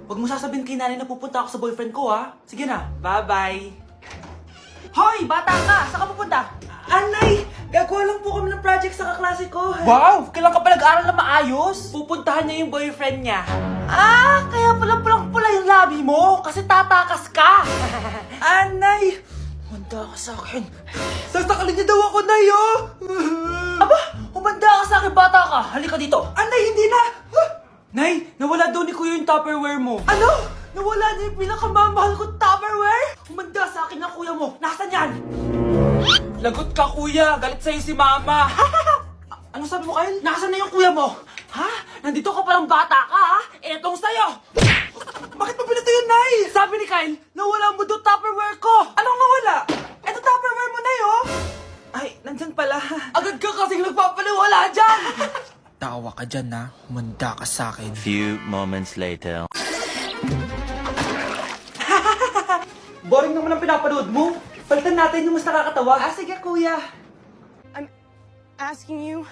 Huwag mo sasabihin kay nanay na pupunta ako sa boyfriend ko, ha? Sige na, bye-bye. Hoy, bata ka! Saan ka pupunta? Anay! Gagawa lang po kami ng project sa kaklase ko. Wow! Kailan ka pa nag-aaral na maayos? Pupuntahan niya yung boyfriend niya. Ah! Kaya pula yung labi mo kasi tatakas ka! Anay! Humanda ka sa akin. Sasakalin niya daw ako, Nay, oh! Aba! Humanda ka sa akin, bata ka! Halika dito! Anay, hindi na! Nay, nawala daw ni Kuya yung Tupperware mo. Ano? Nawala na yung pinakamamahal kong Tupperware? Humanda sa akin ng kuya mo. Nasaan yan? Lagot ka, kuya. Galit sa'yo si mama. Ano sabi mo, Kyle? Nasaan na yung kuya mo? Ha? Nandito ka palang bata ka, ha? Etong sa'yo. Bakit mo pinato yun, Nay? Sabi ni Kyle, nawala mo doon Tupperware ko. Anong nawala? Eto Tupperware mo, Nay, oh. Ay, nandyan pala. Agad ka kasing nagpapaliwala dyan. Tawa ka dyan na, humanda ka sa akin. Few moments later. Boring naman ang pinapanood mo. Palitan natin yung mas nakakatawa. Ah, sige, kuya. I'm asking you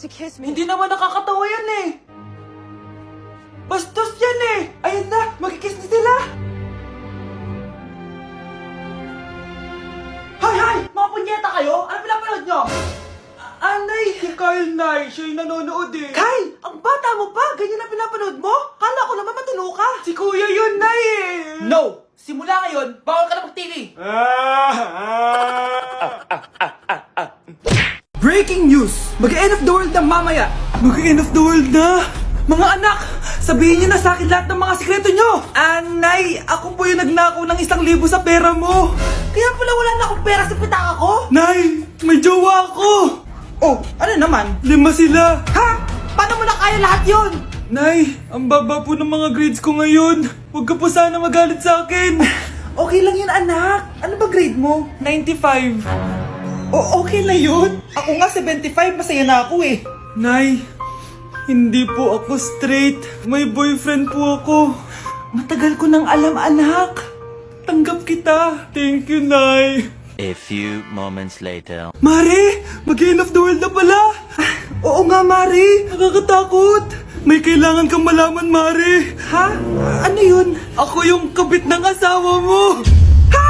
to kiss me. Hindi naman nakakatawa yan eh. Bastos yan eh. Ayun na, magkikiss na sila. Hay! Mga punyeta kayo? Ano pinapanood nyo? Anay! Si Kyle, Nay. Siya yung nanonood eh. Kyle! Ang bata mo pa? Ganyan ang pinapanood mo? Kala ko naman matino ka. Si Kuya yun, Nay eh. No! Simula ngayon, bawal ka na mag-TV. Breaking news! Mag-end of the world na mamaya. Mag-end of the world na? Mga anak, sabihin niyo na sa akin lahat ng mga sikreto niyo. Anay, ako po yung nagnakaw ng 1,000 sa pera mo. Kaya pala wala na akong pera sa pitaka ko. Nay, may jowa ako. Oh, ano naman? 5 sila. Ha? Paano mo na kaya lahat yon? Nay, ang baba po ng mga grades ko ngayon. Huwag ka po sana magalit sa akin. Okay lang yun, anak. Ano ba grade mo? 95. O, okay na yun. Ako nga 75, masaya na ako eh. Nay, hindi po ako straight. May boyfriend po ako. Matagal ko nang alam, anak. Tanggap kita. Thank you, Nay. A few moments later. Mari! Mag-end of the world na pala! Oo nga, Mari! Nakakatakot! May kailangan kang malaman, Mari! Ha? Ano yun? Ako yung kabit ng asawa mo! Ha?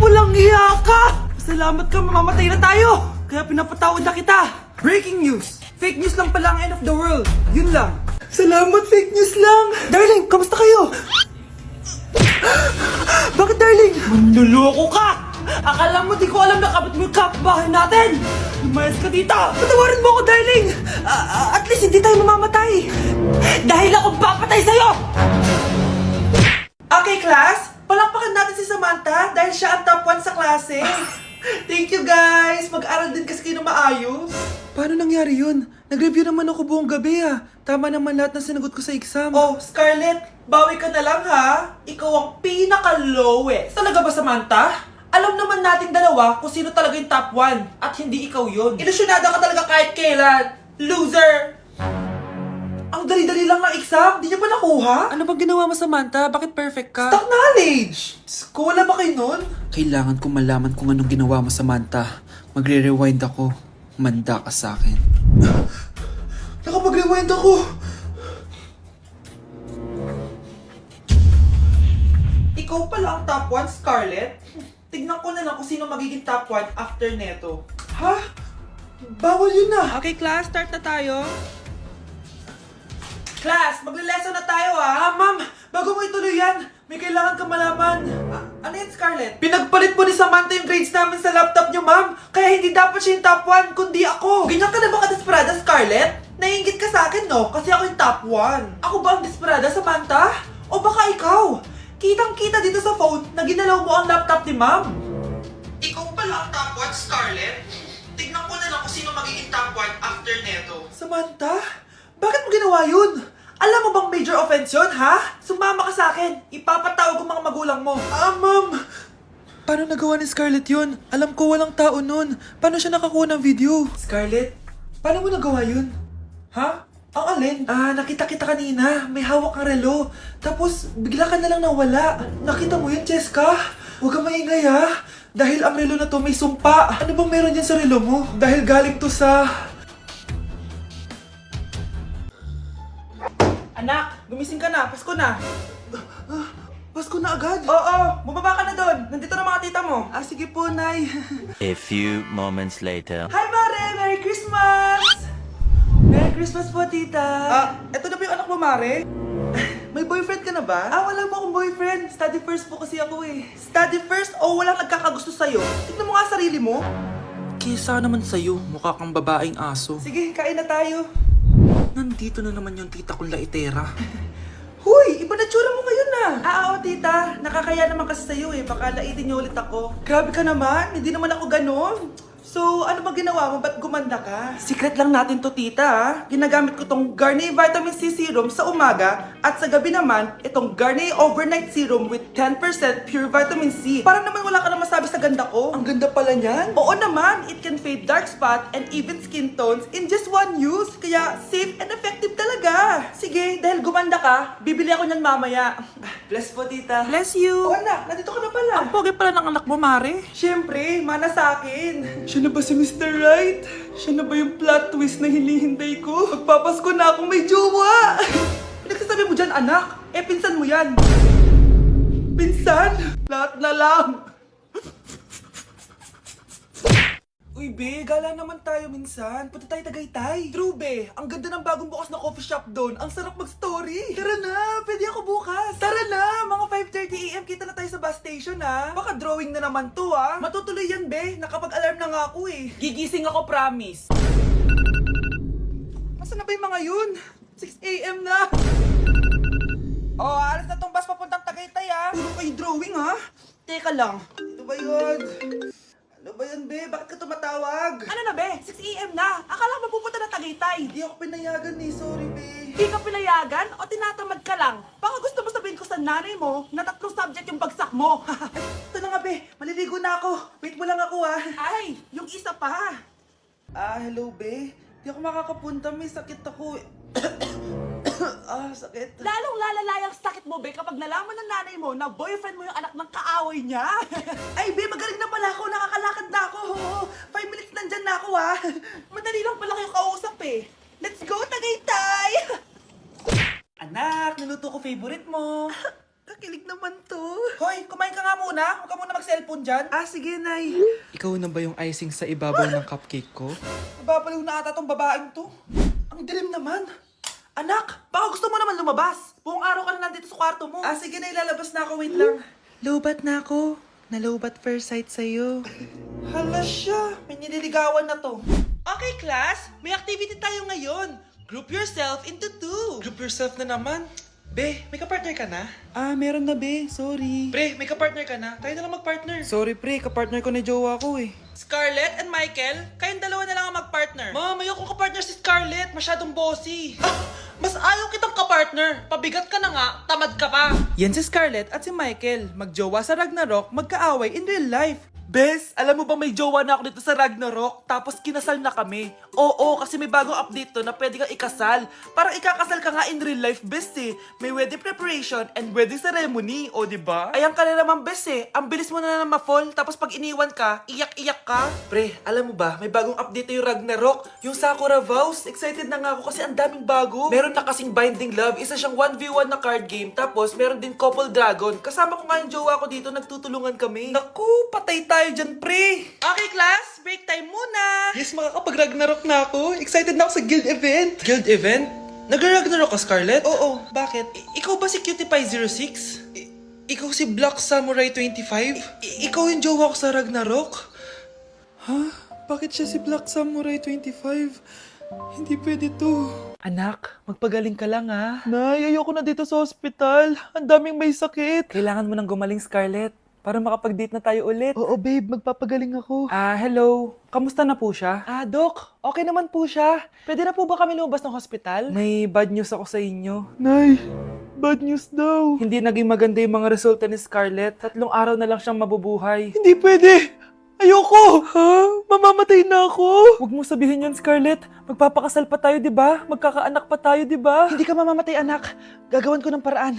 Walang iya ka! Salamat ka, mamamatay na tayo! Kaya pinapatawad na kita! Breaking news! Fake news lang pala ang end of the world! Yun lang! Salamat, fake news lang! Darling, kamusta kayo? Bakit, darling? Manluloko ka! Akala mo di ko alam na kabit mo yung kapitbahay natin! Lumayas ka dito! Patawarin mo ako, darling! At least hindi tayo mamamatay! Dahil ako papatay sa'yo! Okay, class! Palakpakan natin si Samantha dahil siya ang top 1 sa klase. Thank you, guys! Mag-aral din kasi kayo na maayos. Paano nangyari yun? Nag-review naman ako buong gabi ah. Tama naman lahat ng sinagot ko sa exam. Oh, Scarlett! Bawi ka na lang ha! Ikaw ang pinaka-lowest! Talaga ba, Samantha? Alam naman nating dalawa kung sino talaga yung top 1 at hindi ikaw yun. Ilusyonada ka talaga kahit kailan. Loser! Ang dali-dali lang ng exam, di niya pa nakuha? Ano bang ginawa mo, Samantha? Bakit perfect ka? Stock knowledge! Ko, wala ba kayo nun? Kailangan kong malaman kung anong ginawa mo, Samantha. Magre-rewind ako. Humanda ka sa akin. Nakapag-rewind ako. Ikaw pala ang top 1, Scarlett? Tignan ko na lang kung sino magiging top 1 after neto. Ha? Bawal yun na. Okay, class. Start na tayo. Class, magle-lesson na tayo ha. Ma'am, bago mo ituloy yan, may kailangan ka malaman. Ano yan, Scarlett? Pinagpalit po ni Samantha yung grades namin sa laptop niyo, ma'am. Kaya hindi dapat siya yung top 1, kundi ako. Ganyan ka na ba ka-desperada, Scarlett? Naiingit ka sa akin, no? Kasi ako yung top 1. Ako ba ang desperada, Samantha? O baka ikaw? Kitang-kita dito sa phone na ginalaw mo ang laptop ni ma'am. Ikaw pala ang top 1, Scarlett? Tignan ko na lang kung sino magiging top 1 after neto. Samantha? Bakit mo ginawa yun? Alam mo bang major offense yun, ha? Sumama ka sa akin. Ipapatawag ko mga magulang mo. Ma'am! Paano nagawa ni Scarlett yun? Alam ko walang tao nun. Paano siya nakakuha ng video? Scarlett, paano mo nagawa yun? Ha? Ang alin? Nakita kita kanina. May hawak kang relo. Tapos, bigla ka na lang nawala. Nakita mo yun, Cheska? Huwag kang maingay, ha? Dahil ang relo na to may sumpa. Ano bang meron yan sa relo mo? Dahil galing to sa... Anak! Gumising ka na, Pasko na. Pasko na agad? Oo, bumaba ka na doon. Nandito na mga tita mo. Ah, sige po, Nay. A few moments later. Hi, Mare! Merry Christmas! Merry Christmas po, tita. Eto na ba yung anak mo, Mare? May boyfriend ka na ba? Wala po akong boyfriend. Study first po kasi ako eh. Study first o walang nagkakagusto sa'yo? Tignan mo nga sarili mo. Kesa naman sa'yo, mukha kang babaeng aso. Sige, kain na tayo. Nandito na naman yung tita kong laitera. Huy! Iba na tsura mo ngayon na! Oo, tita. Nakakaya naman kasi sa'yo eh. Baka laitin niyo ulit ako. Grabe ka naman. Hindi naman ako ganon. So, ano ba ginawa mo? Ba't gumanda ka? Secret lang natin to, tita. Ginagamit ko tong Garnier Vitamin C Serum sa umaga at sa gabi naman, itong Garnier Overnight Serum with 10% pure vitamin C. Para naman wala ka na masabi sa ganda ko. Ang ganda pala niyan. Oo naman, it can fade dark spot and even skin tones in just one use. Kaya safe and effective talaga. Sige, dahil gumanda ka, bibili ako niyan mamaya. Bless po, tita. Bless you! Oh, anak, nandito ka na pala. Ang pogi pala ng anak mo, Mare. Siyempre, mana sa akin. Siya na ba si Mr. Right? Siya na ba yung plot twist na hinihintay ko? Magpapasko na akong may jowa! Pinagsasabi mo dyan, anak? Pinsan mo yan. Pinsan? Lahat na lang. Uy, be, gala naman tayo minsan. Punta tayo Tagaytay. True, be. Ang ganda ng bagong bukas na coffee shop doon. Ang sarap mag-story. Tara na, pwede ako bukas. Tara na, mga 5:30 AM kita na tayo sa bus station, ha? Baka drawing na naman to, ha? Matutuloy yan, be. Nakapag-alarm na nga ako, eh. Gigising ako, promise. Masa na ba yung mga yun? 6 AM na. Oh, alas na tong bus papuntang Tagaytay, ha? Puro kayo drawing, ha? Teka lang. Ito ba yun? Ano ba yan, be? Bakit ka tumatawag? Ano na be? 6 AM na. Akala mo pupunta na Tagaytay. Hindi ako pinayagan eh. Sorry, be. Di ka pinayagan o tinatamad ka lang? Baka gusto mo sabihin ko sa nanay mo na 3 subject yung bagsak mo. Ito na nga, be. Maliligo na ako. Wait mo lang ako, ha? Ay, yung isa pa. Hello, be. Di ako makakapunta. May sakit ako. Sakit. Lalong lalala yung sakit mo be kapag nalaman ng nanay mo na boyfriend mo yung anak ng kaaway niya. Ay, be, magaling na pala ako. Nakakalakad na ako. 5 minutes nandyan na ako, ha? Madali lang pala kayo kausap eh. Let's go Tagaytay! Anak, niluto ko favorite mo. Kakilig naman to. Hoy, kumain ka nga muna. Huwag ka muna mag-cellphone dyan. Sige, Nay. Ikaw na ba yung icing sa ibabaw ng cupcake ko? Nababaliw na ata tong babaeng to. Ang dilim naman. Anak, baka gusto mo naman lumabas. Buong araw ka na nandito sa kwarto mo. Sige na, ilalabas na ako. Wait lang. Lobat na ako. Nalobat first sight sa'yo. Hala siya. May nililigawan na to. Okay, class. May activity tayo ngayon. Group yourself into 2. Group yourself na naman? Be, may kapartner ka na? Meron na, be. Sorry. Pre, may kapartner ka na? Tayo na lang magpartner. Sorry, pre. Kapartner ko na jowa ko, eh. Scarlett and Michael, kayong dalawa na lang ang magpartner. Ma'am, ayoko kapartner si Scarlett. Masyadong bossy. Mas ayaw kitang kapartner. Pabigat ka na nga, tamad ka pa. Yan si Scarlett at si Michael. Magjowa sa Ragnarok, magkaaway in real life. Bes, alam mo ba may jowa na ako dito sa Ragnarok? Tapos kinasal na kami. Oo, kasi may bagong update to na pwede kang ikasal. Parang ikakasal ka nga in real life, bes eh. May wedding preparation and wedding ceremony, o diba? Ayan ka na naman, bes eh. Ang bilis mo na ma-fall, tapos pag iniwan ka, iyak-iyak ka. Pre, alam mo ba, may bagong update yung Ragnarok. Yung Sakura Vows. Excited na nga ako kasi ang daming bago. Meron na kasing Binding Love, isa siyang 1v1 na card game. Tapos meron din Couple Dragon. Kasama ko nga yung jowa ko dito, nagtutulungan kami. Naku, patay tayo dyan, pre. Okay, class, break time muna. Yes, makakapag-Ragnarok na ako. Excited na ako sa guild event. Guild event? Nag-Ragnarok ka, Scarlett? Oo, bakit? Ikaw ba si Cutie Pie 06? Ikaw si Black Samurai 25? Ikaw yung jowa ko sa Ragnarok? Ha? Bakit siya si Black Samurai 25? Hindi pwede to. Anak, magpagaling ka lang, ha? Nay, ayoko na dito sa hospital. Ang daming may sakit. Kailangan mo nang gumaling, Scarlett. Para makapag-date na tayo ulit. Oo, babe. Magpapagaling ako. Hello. Kamusta na po siya? Doc. Okay naman po siya. Pwede na po ba kami lumabas ng hospital? May bad news ako sa inyo. Nay, bad news daw. Hindi naging maganda yung mga resulta ni Scarlett. 3 araw na lang siyang mabubuhay. Hindi pwede! Ayoko! Ha? Mamamatay na ako! Huwag mo sabihin yun, Scarlett. Magpapakasal pa tayo, di ba? Magkakaanak pa tayo, di ba? Hindi ka mamamatay, anak. Gagawan ko ng paraan.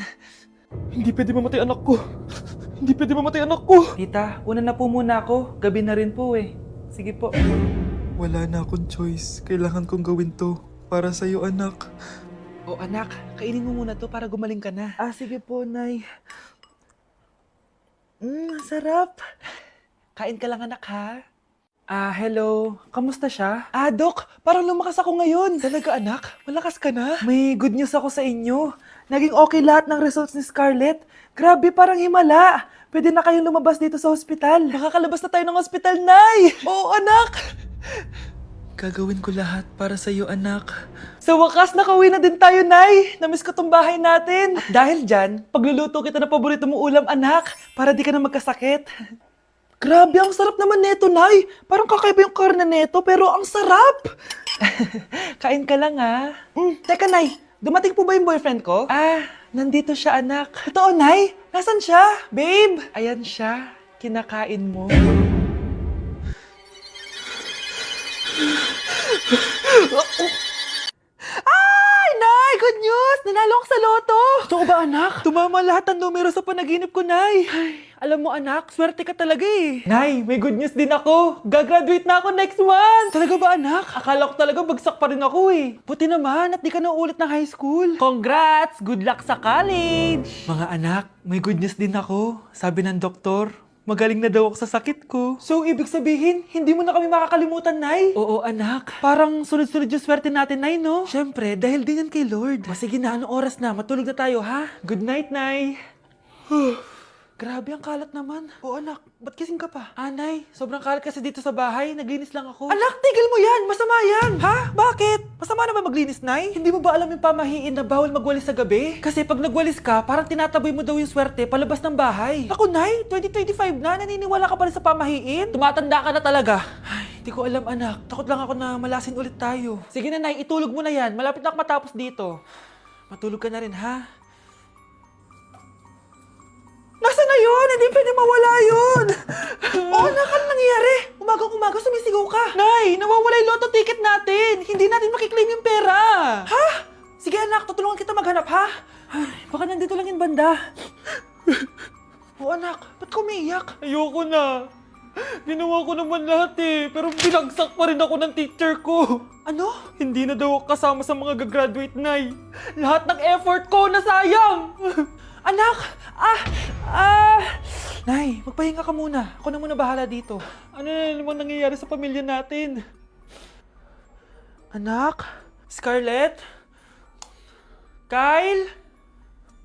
Hindi pwede mamatay anak ko. Hindi pwede mamatay anak ko. Tita, una na po muna ako. Gabi na rin po eh. Sige po. Wala na akong choice. Kailangan kong gawin to. Para sa'yo, anak. O anak, kainin mo muna to para gumaling ka na. Sige po, Nay. Sarap. Kain ka lang anak ha. Hello. Kamusta siya? Dok, parang lumakas ako ngayon. Talaga anak? Malakas ka na? May good news ako sa inyo. Naging okay lahat ng results ni Scarlett. Grabe, parang himala. Pwede na kayong lumabas dito sa ospital. Makakalabas na tayo ng ospital, Nay! Oo, anak. Gagawin ko lahat para sa'yo, anak. Sa wakas, nakauwi na din tayo, Nay. Namiss ko tong bahay natin. At dahil dyan, pagluluto kita ng paborito mong ulam, anak, para di ka na magkasakit. Grabe, ang sarap naman neto, Nay. Parang kakaiba yung karne neto, pero ang sarap. Kain ka lang, ha? Teka, Nay. Dumating po ba yung boyfriend ko? Nandito siya, anak. Totoo, Nay. Nasaan siya? Babe. Ayan siya. Kinakain mo. Ay, Nay! Good news! Nanalo ako sa loto! Totoo ba, anak? Tumama lahat ng numero sa panaginip ko, Nay. Alam mo, anak, swerte ka talaga eh. Nay, may good news din ako. Gagraduate na ako next month. Talaga ba, anak? Akala ko talaga bagsak pa rin ako eh. Buti naman at di ka na ulit ng high school. Congrats! Good luck sa college! Mga anak, may good news din ako. Sabi ng doktor, magaling na daw ako sa sakit ko. So, ibig sabihin, hindi mo na kami makakalimutan, Nay? Oo, anak. Parang sunod-sunod yung swerte natin, Nay, no? Siyempre, dahil din yan kay Lord. O sige na, anong oras na? Matulog na tayo, ha? Good night, Nay. Grabe ang kalat naman. O anak, ba't kising ka pa? Nay, sobrang kalat kasi dito sa bahay. Naglinis lang ako. Anak, tigil mo yan! Masama yan! Ha? Bakit? Masama na ba maglinis, Nay? Hindi mo ba alam yung pamahiin na bawal magwalis sa gabi? Kasi pag nagwalis ka, parang tinataboy mo daw yung swerte palabas ng bahay. Ako, Nay, 2025 na, naniniwala ka pa rin sa pamahiin? Tumatanda ka na talaga. Ay, hindi ko alam anak. Takot lang ako na malasin ulit tayo. Sige na, Nay, itulog mo na yan. Malapit na ako matapos dito. Matulog ka na rin ha? Nasaan na yun? Hindi pwede mawala yun! Anak, ano nangyayari? Umagang-umaga sumisigaw ka. Nay, nawawala yung lotto ticket natin. Hindi natin makiklaim yung pera. Ha? Sige anak, tutulungan kita maghanap, ha? Ay, baka nandito lang yung banda. Anak, ba't ka umiiyak? Ayoko na. Ginawa ko naman lahat eh, pero binagsak pa rin ako ng teacher ko. Ano? Hindi na daw ako kasama sa mga gagraduate, Nay. Lahat ng effort ko nasayang. Anak! Nay, magpahinga ka muna. Ako na muna bahala dito. Ano na naman nangyayari sa pamilya natin? Anak? Scarlett? Kyle?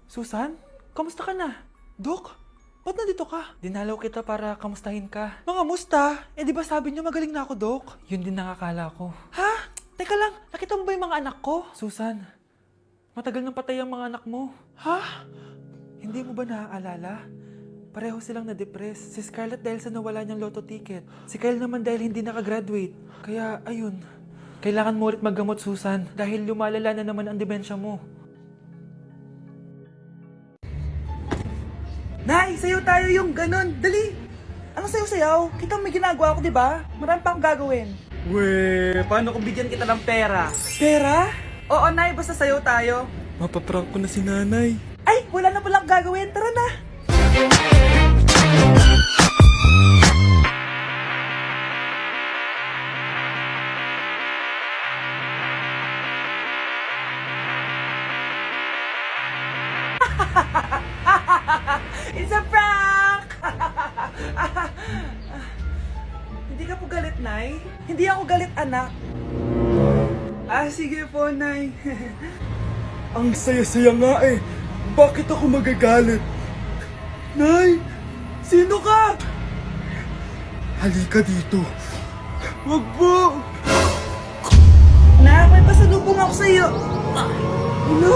Susan? Kamusta ka na? Dok? Ba't nandito ka? Dinalaw kita para kamustahin ka. Mga musta? Di ba sabi niyo magaling na ako, Dok? Yun din nakakala ko. Ha? Teka lang, nakita mo ba yung mga anak ko? Susan, matagal nang patay ang mga anak mo. Ha? Hindi mo ba naaalala? Pareho silang na-depress. Si Scarlett dahil sa nawala niyang lotto ticket. Si Kyle naman dahil hindi nakagraduate. Kaya, ayun. Kailangan mo ulit maggamot, Susan. Dahil lumalala na naman ang demensya mo. Nay, sayo tayo yung ganun. Dali! Anong sayo-sayaw? Kita may ginagawa ko, di ba? Marami pang gagawin. Weh, paano kung bigyan kita ng pera? Pera? Oo, Nay, basta sayo tayo. Mapaprank ko na si nanay. Ay, wala na palang gagawin. Tara na! It's a prank! Hindi ka po galit, Nay? Hindi ako galit, anak. Sige po, Nay. Ang saya-saya nga eh. Bakit ako magagalit? Nay! Sino ka? Halika dito. Wag po! Nak, may pasalubong ako sa'yo. Ano?